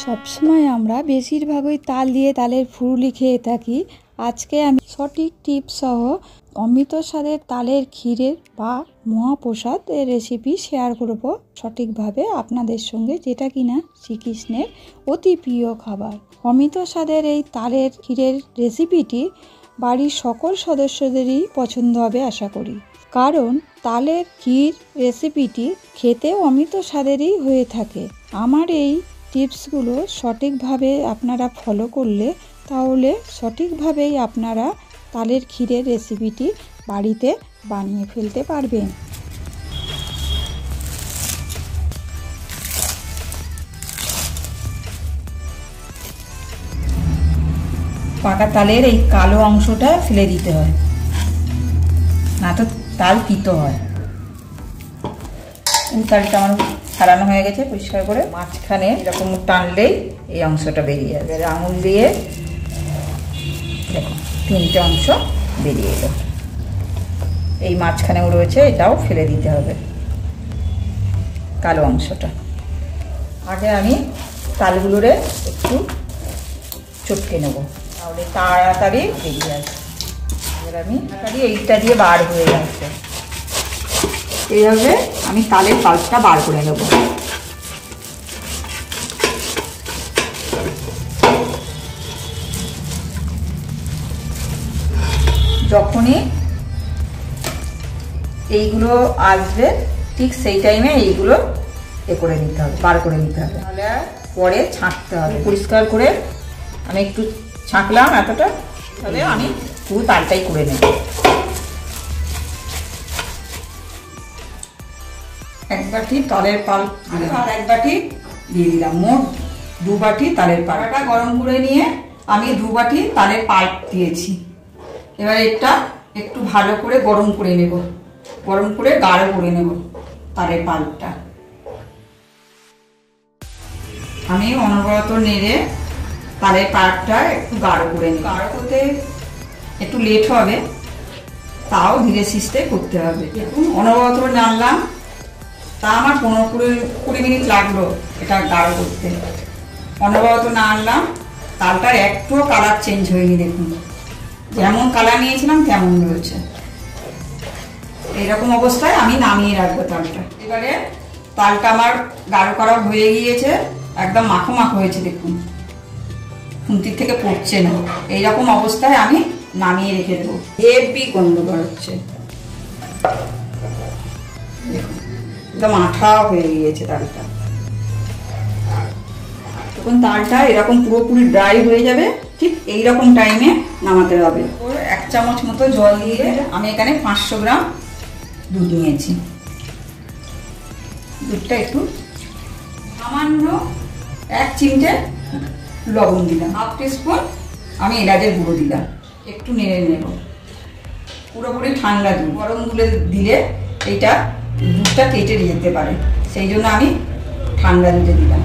সবসময় আমরা বেশিরভাগই তাল দিয়ে তালের ফুরুলি খেয়ে থাকি। আজকে আমি সঠিক টিপস সহ অমৃত স্বাদের তালের ক্ষীরের বা মহাপ্রসাদ এর রেসিপি শেয়ার করব সঠিকভাবে আপনাদের সঙ্গে, যেটা কিনা শ্রীকৃষ্ণের অতি প্রিয় খাবার। অমৃত স্বাদের এই তালের ক্ষীরের রেসিপিটি বাড়ির সকল সদস্যদেরই পছন্দ হবে আশা করি, কারণ তালের ক্ষীর রেসিপিটি খেতে অমৃত স্বাদেরই হয়ে থাকে। আমার এই টিপসগুলো সঠিকভাবে আপনারা ফলো করলে তাহলে সঠিকভাবেই আপনারা তালের ক্ষীরের রেসিপিটি বাড়িতে বানিয়ে ফেলতে পারবেন। পাকা তালের এই কালো অংশটা ফেলে দিতে হয়, না তো তাল তিতো হয়। এই তালটা আমার ছাড়ানো হয়ে গেছে পরিষ্কার করে। মাঝখানে এরকম টানলেই এই অংশটা বেরিয়ে যাবে। আঙুল দিয়ে দেখুন 3টে অংশ বেরিয়ে এলো। এই মাঝখানেও রয়েছে, এটাও ফেলে দিতে হবে কালো অংশটা। আগে আমি তালগুলোরে একটু চটকে নেব, তাহলে তাড়াতাড়ি বেরিয়ে আসবে। এবার আমি তাড়াতাড়ি এইটা দিয়ে বার হয়ে যাচ্ছে। এইভাবে আমি তালের পাল্পটা বার করে নেব। যখনই এইগুলো আসবে ঠিক সেই টাইমে এইগুলো করে নিতে হবে, বার করে নিতে হবে, তাহলে পরে ছাঁকতে হবে। পরিষ্কার করে আমি একটু ছাঁকলাম এতটা, তাহলে আমি পুরো তালটাই করে নেব। এক বাটি তালের পাল্প আর এক বাটি দিয়ে দিলাম, মোট 2 বাটি তালের পাল্পটা গরম করে নিয়ে আমি 2 বাটি তালের পাল্প দিয়েছি। এবার এটা একটু ভালো করে গরম করে নেব, গরম করে গাঢ় করে নেব তালের পাল্পটা। আমি অনবরত নেড়ে তালের পাল্পটা একটু গাঢ় করে নিই। গাঢ় করতে একটু লেট হবে, তাও ধীরে সুস্থে করতে হবে। দেখুন অনবরত নাড়লাম, তা আমার 15-20 মিনিট লাগলো এটা গাঢ় করতে। অনবরত নাড়লাম, তালটার একটুও কালার চেঞ্জ হয়নি। দেখুন যেমন কালার নিয়েছিলাম তেমন রয়েছে। এইরকম অবস্থায় আমি নামিয়ে রাখবো তালটা। এবারে তালটা আমার গাঢ় করা হয়ে গিয়েছে, একদম মাখো মাখো হয়েছে। দেখুন খুন্তির থেকে পড়ছে না। এইরকম অবস্থায় আমি নামিয়ে রেখে দেবো। হেভি গন্ধ বেরোচ্ছে, দেখুন একদম আঠা হয়ে গিয়েছে তালটা। তখন তালটা এরকম পুরোপুরি ড্রাই হয়ে যাবে, ঠিক এইরকম টাইমে নামাতে হবে। 1 চামচ মতো জল দিয়ে আমি এখানে 500 গ্রাম দুধ নিয়েছি। দুধটা একটু সামান্য 1 চিমটে লবণ দিলাম, 1/2 টিস্পুন আমি এলাচের গুঁড়ো দিলাম। একটু নেড়ে নেব। পুরোপুরি ঠান্ডা দুধ, গরম দুধে দিলে এইটা দুধটা কেটে যেতে পারে, সেই জন্য আমি ঠান্ডা দুধে দিলাম।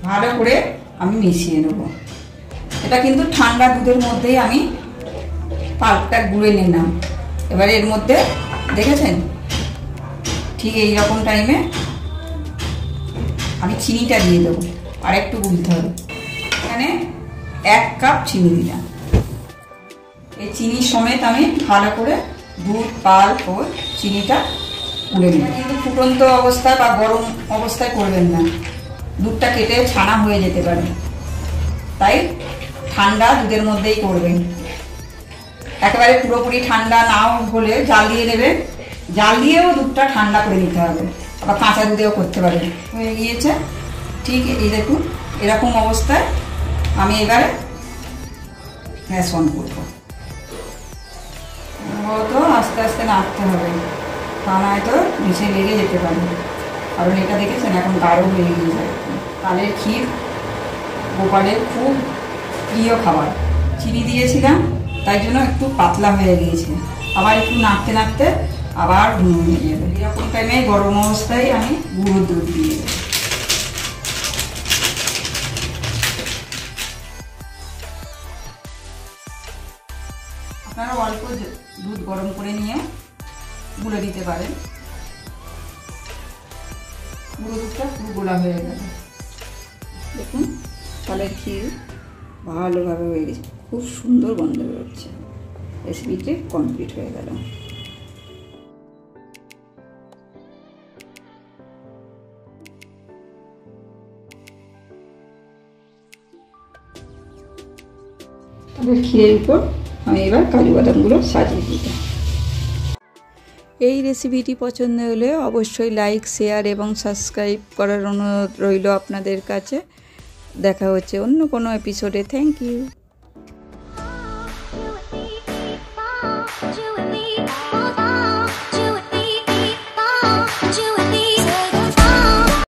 ভালো করে আমি মিশিয়ে নেব। এটা কিন্তু ঠান্ডা দুধের মধ্যেই আমি পাল্পটা গুঁড়ে নিলাম। এবারে এর মধ্যে দেখেছেন ঠিক এইরকম টাইমে আমি চিনিটা দিয়ে দেবো, আর একটু গুলতে হবে। এখানে 1 কাপ চিনি দিলাম। এই চিনি সমেত আমি ভালো করে দুধ পাল্প ও চিনিটা গুলে নিলাম। কিন্তু ফুটন্ত অবস্থায় বা গরম অবস্থায় করবেন না, দুধটা কেটে ছানা হয়ে যেতে পারে, তাই ঠান্ডা দুধের মধ্যেই করবেন। একেবারে পুরোপুরি ঠান্ডা নাও হলে জাল দিয়ে নেবেন, জাল দিয়েও দুধটা ঠান্ডা করে নিতে হবে, আবার কাঁচা দুধেও করতে পারেন। হয়ে গিয়েছে ঠিক এই দেখুন এরকম অবস্থায় আমি এবারে গ্যাস অন করবো। তো আস্তে আস্তে নাড়তে হবে, তা নয়তো নিচে লেগে যেতে পারে। কারণ এটা দেখেছেন এখন গাঢ় হয়ে গিয়েছে। তালের ক্ষীর গোপালের খুব প্রিয় খাবার। চিনি দিয়েছিলাম তাই জন্য একটু পাতলা হয়ে গিয়েছে, আবার একটু নাড়তে নাড়তে আবার ঘন হয়ে যাবে। এরকম টাইমে গরম অবস্থায় আমি গুঁড়ো দুধ দিয়ে দেবো। আপনারা অল্প দুধ গরম করে নিয়ে গুলে দিতে পারেন। গুঁড়ো দুধটা পুরো গোলা হয়ে গেল। দেখুন তালের ক্ষীর ভালোভাবে হয়ে গেছে, খুব সুন্দর গন্ধ বেরোচ্ছে। রেসিপিটি কমপ্লিট হয়ে গেল। তালের ক্ষীরের উপর আমি এবার কাজু বাদামগুলো সাজিয়ে দিই। এই রেসিপিটি পছন্দ হলে অবশ্যই লাইক, শেয়ার এবং সাবস্ক্রাইব করার অনুরোধ রইল আপনাদের কাছে। দেখা হচ্ছে অন্য কোনো এপিসোডে। Thank you.